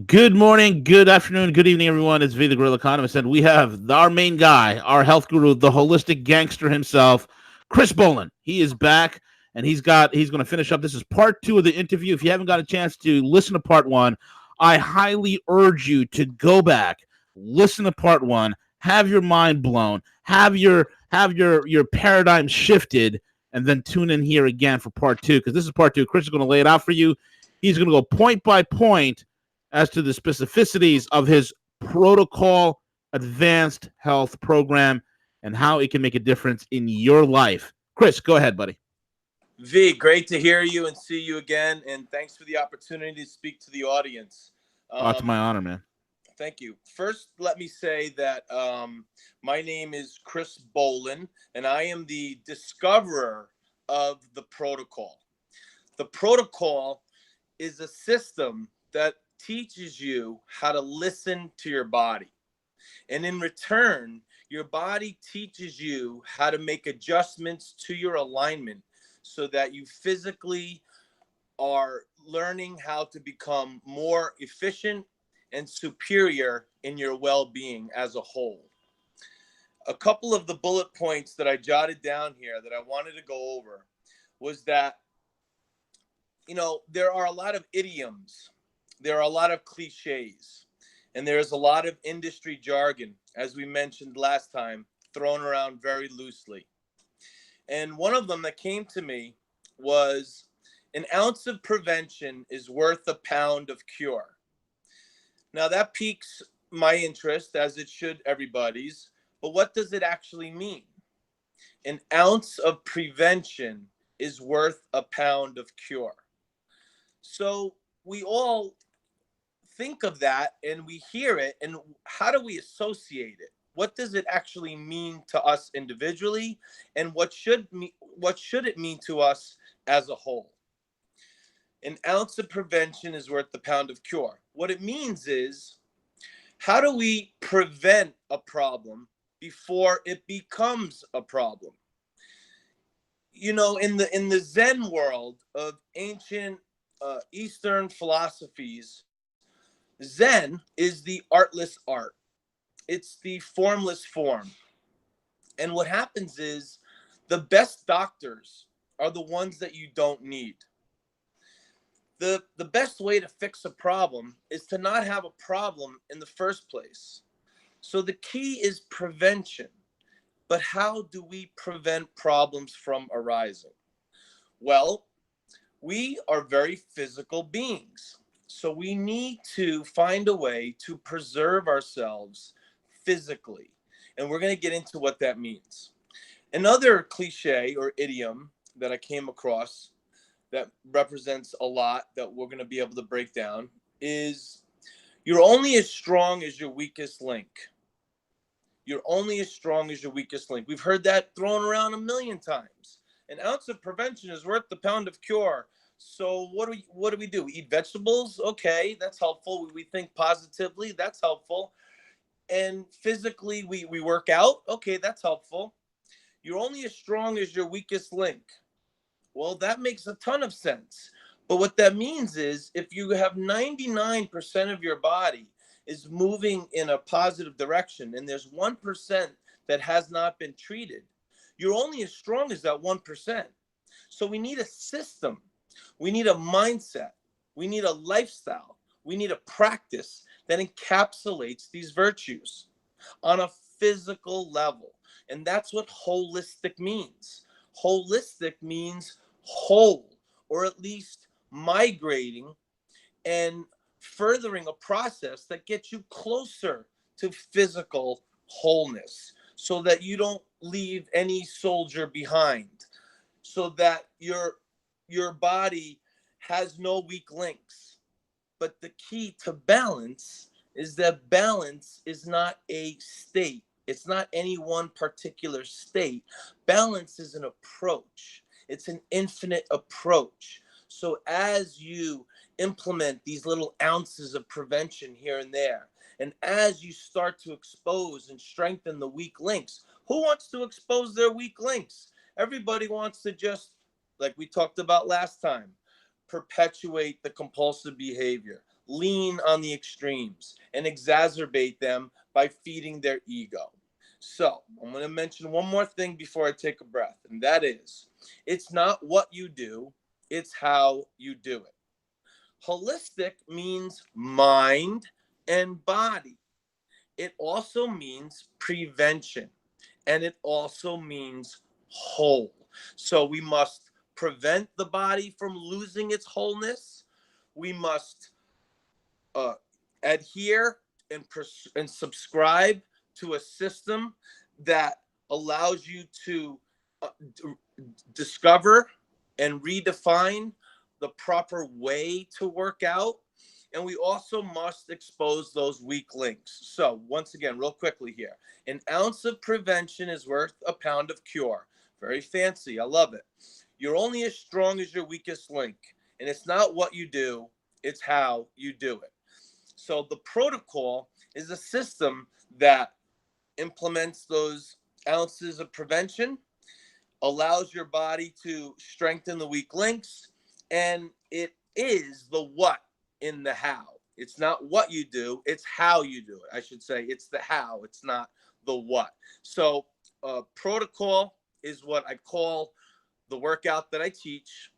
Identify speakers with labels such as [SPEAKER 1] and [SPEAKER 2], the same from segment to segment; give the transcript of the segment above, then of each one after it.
[SPEAKER 1] Good morning, good afternoon, good evening, everyone. It's V, the Guerrilla Economist, and we have our main guy, our health guru, the holistic gangster himself, Chris Bolin. He is back, and he's going to finish up. This is part two of the interview. If you haven't got a chance to listen to part one, I highly urge you to go back, listen to part one, have your mind blown, have your paradigm shifted, and then tune in here again for part two because this is part two. Chris is going to lay it out for you. He's going to go point by point as to the specificities of his protocol advanced health program and how it can make a difference in your life. Chris, go ahead, buddy.
[SPEAKER 2] V, great to hear you and see you again, and thanks for the opportunity to speak to the audience.
[SPEAKER 1] Oh, it's my
[SPEAKER 2] Um,
[SPEAKER 1] honor, man.
[SPEAKER 2] Thank you. First, let me say that my name is Chris Bolin, and I am the discoverer of the protocol. The protocol is a system that teaches you how to listen to your body. And in return, your body teaches you how to make adjustments to your alignment so that you physically are learning how to become more efficient and superior in your well-being as a whole. A couple of the bullet points that I jotted down here that I wanted to go over was that, there are a lot of idioms, there are a lot of cliches, and there's a lot of industry jargon, as we mentioned last time, thrown around very loosely. And one of them that came to me was an ounce of prevention is worth a pound of cure. Now that piques my interest, as it should everybody's, but what does it actually mean? An ounce of prevention is worth a pound of cure. So we all think of that and we hear it, and how do we associate it? What does it actually mean to us individually, and what should it mean to us as a whole? An ounce of prevention is worth the pound of cure. What it means is, how do we prevent a problem before it becomes a problem? In the Zen world of ancient Eastern philosophies, Zen is the artless art. It's the formless form. And what happens is the best doctors are the ones that you don't need. The best way to fix a problem is to not have a problem in the first place. So the key is prevention. But how do we prevent problems from arising? Well, we are very physical beings. So we need to find a way to preserve ourselves physically. And we're going to get into what that means. Another cliche or idiom that I came across that represents a lot that we're going to be able to break down is, you're only as strong as your weakest link. You're only as strong as your weakest link. We've heard that thrown around a million times. An ounce of prevention is worth the pound of cure. So what do? We eat vegetables? Okay, that's helpful. We think positively. That's helpful. And physically, we work out. Okay, that's helpful. You're only as strong as your weakest link. Well, that makes a ton of sense. But what that means is, if you have 99% of your body is moving in a positive direction and there's 1% that has not been treated, you're only as strong as that 1%. So we need a system. We need a mindset. We need a lifestyle. We need a practice that encapsulates these virtues on a physical level. And that's what holistic means. Holistic means whole, or at least migrating and furthering a process that gets you closer to physical wholeness, so that you don't leave any soldier behind, so that your body has no weak links. But the key to balance is that balance is not a state. It's not any one particular state. Balance is an approach. It's an infinite approach. So as you implement these little ounces of prevention here and there, and as you start to expose and strengthen the weak links, who wants to expose their weak links? Everybody wants to just, like we talked about last time, perpetuate the compulsive behavior. lean on the extremes and exacerbate them by feeding their ego. So I'm going to mention one more thing before I take a breath, and that is, it's not what you do, it's how you do it. Holistic means mind and body. It also means prevention, and it also means whole. So we must prevent the body from losing its wholeness. We must adhere and subscribe to a system that allows you to uh, discover and redefine the proper way to work out. And we also must expose those weak links. So once again, real quickly here, an ounce of prevention is worth a pound of cure. Very fancy. I love it. You're only as strong as your weakest link. And it's not what you do, it's how you do it. So the protocol is a system that implements those ounces of prevention, allows your body to strengthen the weak links, and it is the what in the how. It's not what you do, it's how you do it. I should say it's the how, it's not the what. So protocol is what I call the workout that I teach.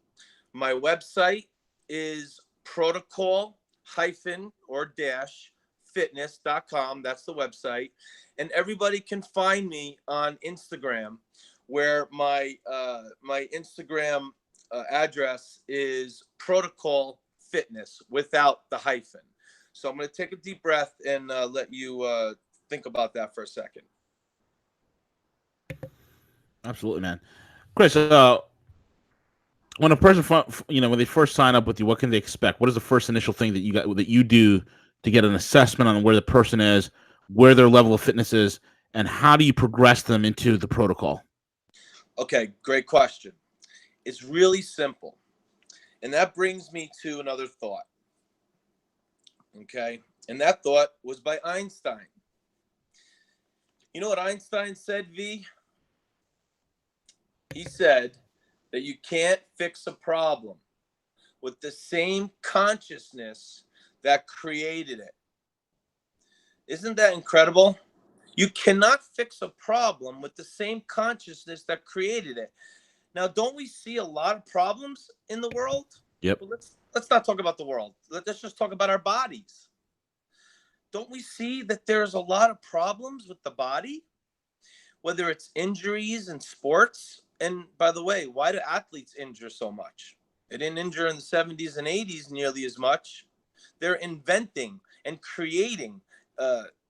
[SPEAKER 2] My website is protocol hyphen or dash fitness.com. That's the website. And everybody can find me on Instagram, where my Instagram address is protocol fitness without the hyphen. So I'm going to take a deep breath and let you think about that for a second.
[SPEAKER 1] Absolutely, man. Chris, when a person, when they first sign up with you, what can they expect? What is the first initial thing that you do to get an assessment on where the person is, where their level of fitness is, and how do you progress them into the protocol?
[SPEAKER 2] Okay, great question. It's really simple. And that brings me to another thought. Okay, and that thought was by Einstein. You know what Einstein said, V? He said that you can't fix a problem with the same consciousness that created it. Isn't that incredible? You cannot fix a problem with the same consciousness that created it. Now, don't we see a lot of problems in the world?
[SPEAKER 1] Yep.
[SPEAKER 2] Well, let's not talk about the world. Let's just talk about our bodies. Don't we see that there's a lot of problems with the body? Whether it's injuries in sports. And by the way, why do athletes injure so much? They didn't injure in the 70s and 80s nearly as much. They're inventing and creating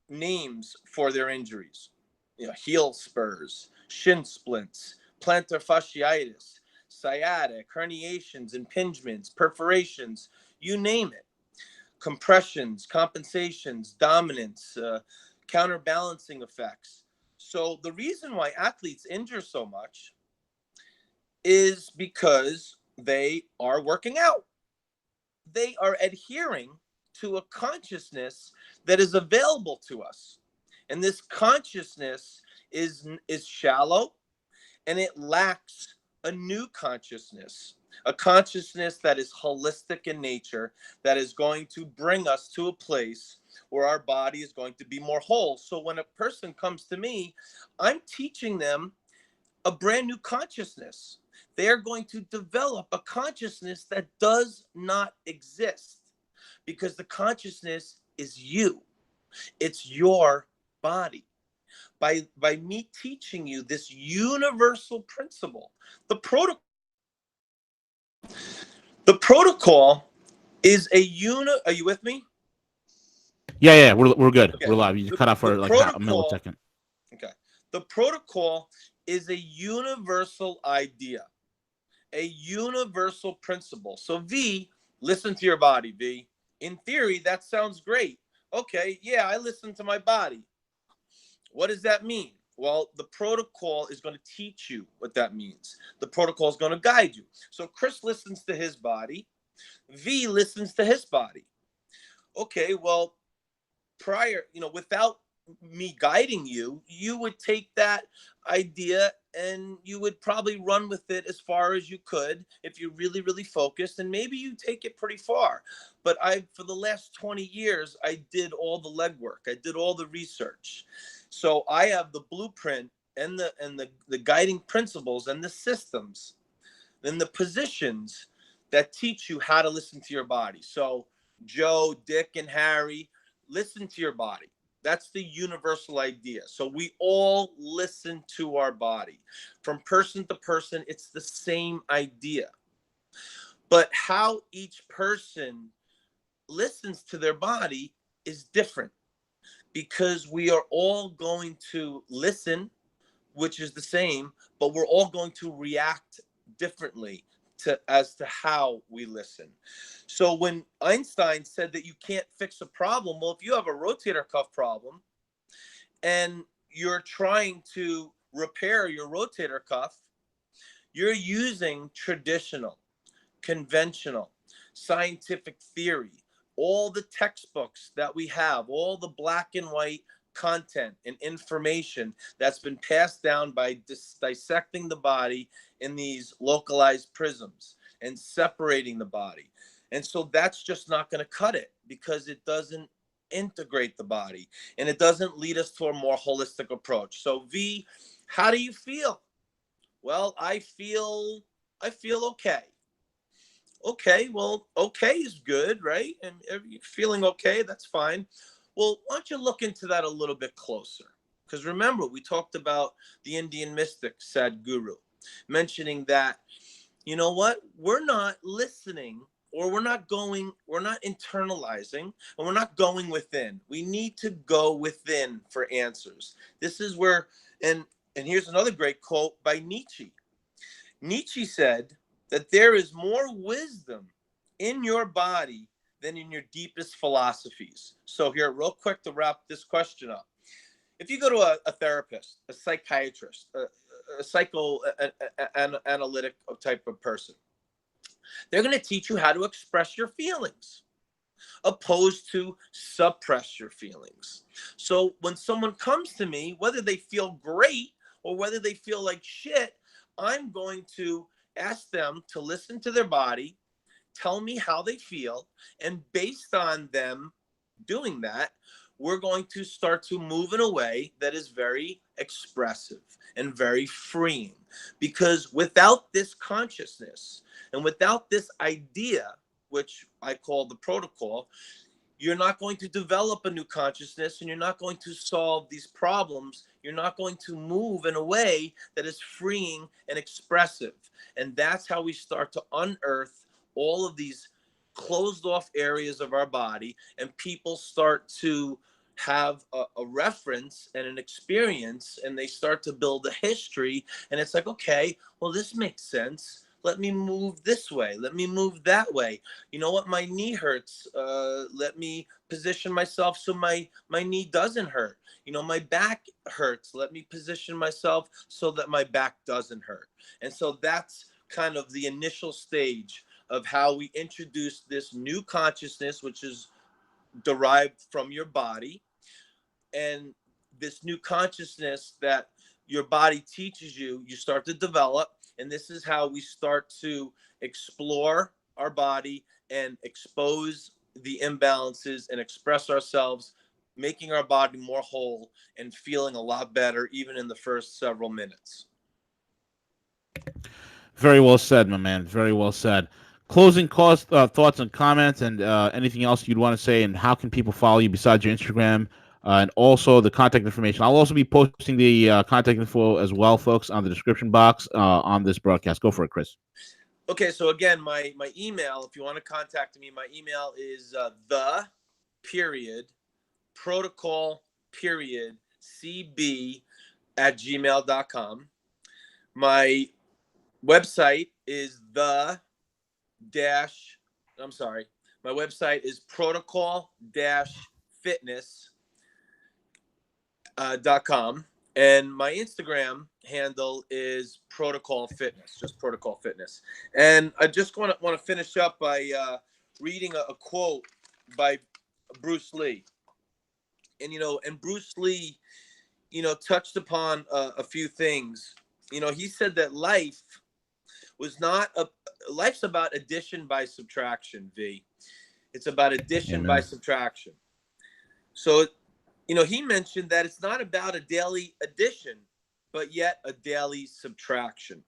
[SPEAKER 2] names for their injuries. You know, heel spurs, shin splints, plantar fasciitis, sciatic, herniations, impingements, perforations, you name it. Compressions, compensations, dominance, counterbalancing effects. So the reason why athletes injure so much is because they are working out. They are adhering to a consciousness that is available to us. And this consciousness is shallow, and it lacks a new consciousness, a consciousness that is holistic in nature, that is going to bring us to a place where our body is going to be more whole. So when a person comes to me, I'm teaching them a brand new consciousness. They are going to develop a consciousness that does not exist, because the consciousness is you. It's your body. By me teaching you this universal principle, the protocol is are you with me?
[SPEAKER 1] Yeah, we're good.
[SPEAKER 2] Okay.
[SPEAKER 1] We're live. You just cut off for like a millisecond.
[SPEAKER 2] Okay. The protocol is a universal idea, a universal principle. So V, listen to your body, V. In theory, that sounds great. Okay, yeah, I listen to my body. What does that mean? Well, the protocol is going to teach you what that means. The protocol is going to guide you. So Chris listens to his body. V listens to his body. Okay, well, without me guiding you, you would take that idea and you would probably run with it as far as you could if you really, really focused, and maybe you take it pretty far. But for the last 20 years, I did all the legwork. I did all the research. So I have the blueprint and the guiding principles and the systems and the positions that teach you how to listen to your body. So Joe, Dick, and Harry, listen to your body. That's the universal idea. So we all listen to our body. From person to person, it's the same idea. But how each person listens to their body is different, because we are all going to listen, which is the same, but we're all going to react differently as to how we listen. So when Einstein said that you can't fix a problem, well, if you have a rotator cuff problem and you're trying to repair your rotator cuff, you're using traditional, conventional, scientific theory, all the textbooks that we have, all the black and white content and information that's been passed down by dissecting the body in these localized prisms and separating the body. And so that's just not going to cut it, because it doesn't integrate the body and it doesn't lead us to a more holistic approach. So V, how do you feel? Well, I feel okay. Okay, well, okay is good, right? And if you're feeling okay, that's fine. Well, why don't you look into that a little bit closer? Because remember, we talked about the Indian mystic Sadhguru mentioning that, you know what, we're not listening, or we're not internalizing, and we're not going within. We need to go within for answers. This is where, and here's another great quote by Nietzsche. Nietzsche said that there is more wisdom in your body than in your deepest philosophies. So here, real quick, to wrap this question up. If you go to a therapist, a psychiatrist, a psychoanalytic type of person, they're going to teach you how to express your feelings, opposed to suppress your feelings. So when someone comes to me, whether they feel great or whether they feel like shit, I'm going to ask them to listen to their body, tell me how they feel, and based on them doing that, we're going to start to move in a way that is very expressive and very freeing. Because without this consciousness and without this idea, which I call the protocol, you're not going to develop a new consciousness, and you're not going to solve these problems. You're not going to move in a way that is freeing and expressive. And that's how we start to unearth all of these closed off areas of our body, and people start to have a reference and an experience, and they start to build a history. And it's like, okay, well, this makes sense. Let me move this way. Let me move that way. You know what? My knee hurts. Let me position myself so my knee doesn't hurt. You know, my back hurts. Let me position myself so that my back doesn't hurt. And so that's kind of the initial stage of how we introduce this new consciousness, which is derived from your body, and this new consciousness that your body teaches you, you start to develop. And this is how we start to explore our body and expose the imbalances and express ourselves, making our body more whole and feeling a lot better, even in the first several minutes.
[SPEAKER 1] Very well said, my man. Very well said. Closing thoughts and comments, and anything else you'd want to say, and how can people follow you besides your Instagram, and also the contact information. I'll also be posting the contact info as well, folks, on the description box on this broadcast. Go for it, Chris.
[SPEAKER 2] Okay, so again, my email, if you want to contact me, my email is the_protocol_cb@gmail.com. My website is my website is protocol-fitness.com. And my Instagram handle is Protocol Fitness, just Protocol Fitness. And I just want to finish up by reading a quote by Bruce Lee. And and Bruce Lee, touched upon a few things. He said that was not a life's about addition by subtraction. It's about addition by
[SPEAKER 1] Amen.
[SPEAKER 2] subtraction. So he mentioned that it's not about a daily addition, but yet a daily subtraction.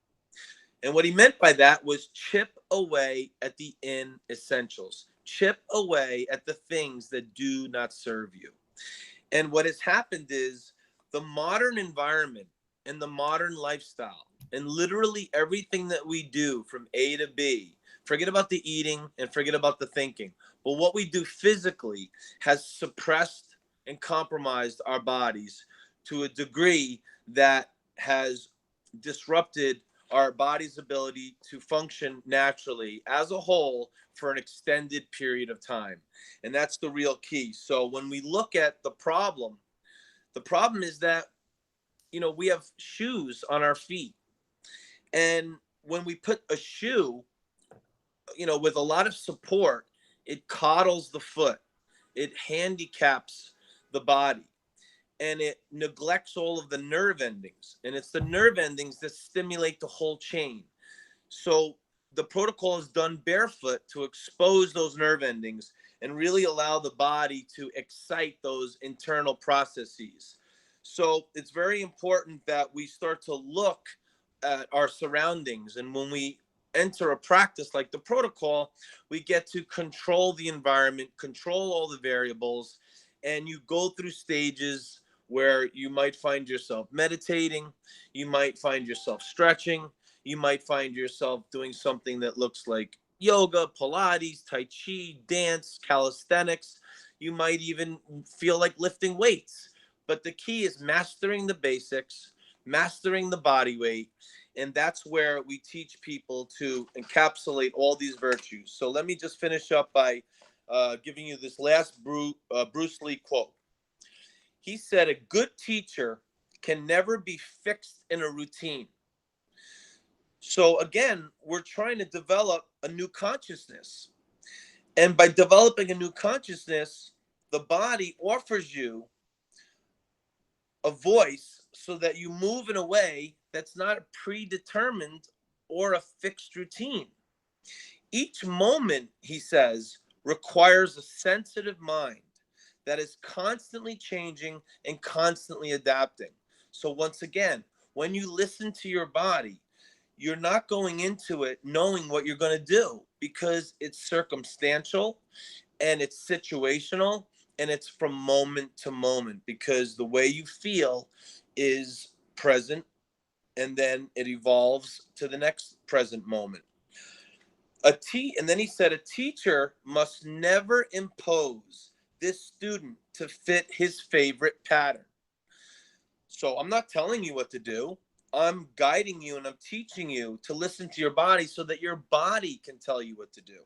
[SPEAKER 2] And what he meant by that was chip away at the inessentials, chip away at the things that do not serve you. And what has happened is the modern environment and the modern lifestyle, and literally everything that we do from A to B, forget about the eating and forget about the thinking, but what we do physically has suppressed and compromised our bodies to a degree that has disrupted our body's ability to function naturally as a whole for an extended period of time. And that's the real key. So when we look at the problem is that, we have shoes on our feet. And when we put a shoe, with a lot of support, it coddles the foot, it handicaps the body, and it neglects all of the nerve endings. And it's the nerve endings that stimulate the whole chain. So the protocol is done barefoot to expose those nerve endings and really allow the body to excite those internal processes. So it's very important that we start to look at our surroundings. And when we enter a practice like the protocol, we get to control the environment, control all the variables, and you go through stages where you might find yourself meditating, you might find yourself stretching, you might find yourself doing something that looks like yoga, Pilates, Tai Chi, dance, calisthenics. You might even feel like lifting weights. But the key is mastering the basics, mastering the body weight. And that's where we teach people to encapsulate all these virtues. So let me just finish up by giving you this last Bruce Lee quote. He said, "A good teacher can never be fixed in a routine." So again, we're trying to develop a new consciousness. And by developing a new consciousness, the body offers you a voice so that you move in a way that's not predetermined or a fixed routine. Each moment, he says, requires a sensitive mind that is constantly changing and constantly adapting. So once again, when you listen to your body, you're not going into it knowing what you're going to do, because it's circumstantial and it's situational and it's from moment to moment, because the way you feel is present and then it evolves to the next present moment. And then he said, a teacher must never impose this student to fit his favorite pattern. So I'm not telling you what to do. I'm guiding you and I'm teaching you to listen to your body so that your body can tell you what to do.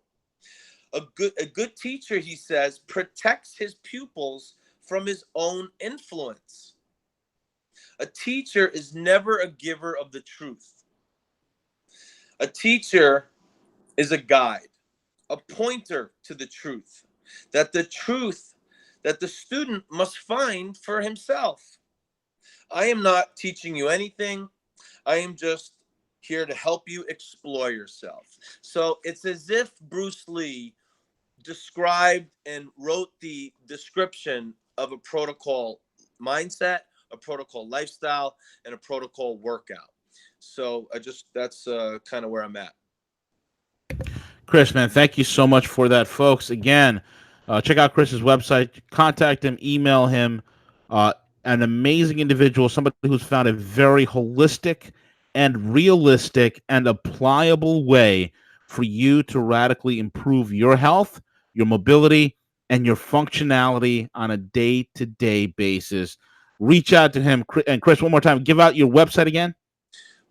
[SPEAKER 2] A good teacher, he says, protects his pupils from his own influence. A teacher is never a giver of the truth. A teacher is a guide, a pointer to the truth that the student must find for himself. I am not teaching you anything. I am just here to help you explore yourself. So it's as if Bruce Lee described and wrote the description of a protocol mindset, a protocol lifestyle, and a protocol workout. So that's kind of where I'm at.
[SPEAKER 1] Chris, man, thank you so much for that, folks. Again, check out Chris's website, contact him, email him. Uh, an amazing individual, somebody who's found a very holistic and realistic and applicable way for you to radically improve your health, your mobility, and your functionality on a day-to-day basis. Reach out to him. And Chris, one more time, give out your website again.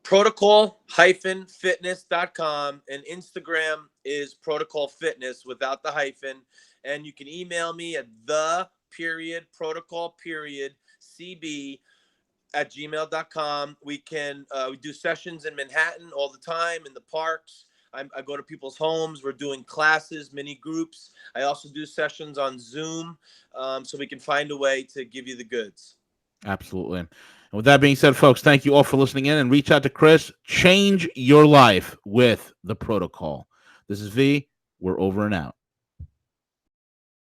[SPEAKER 2] Protocol-fitness.com, and Instagram is protocol fitness without the hyphen. And you can email me at protocol_cb@gmail.com. We do sessions in Manhattan all the time, in the parks. I go to people's homes. We're doing classes, mini groups. I also do sessions on Zoom, so we can find a way to give you the goods.
[SPEAKER 1] Absolutely. And with that being said, folks, thank you all for listening in, and reach out to Chris. Change your life with the protocol. This is V. We're over and out.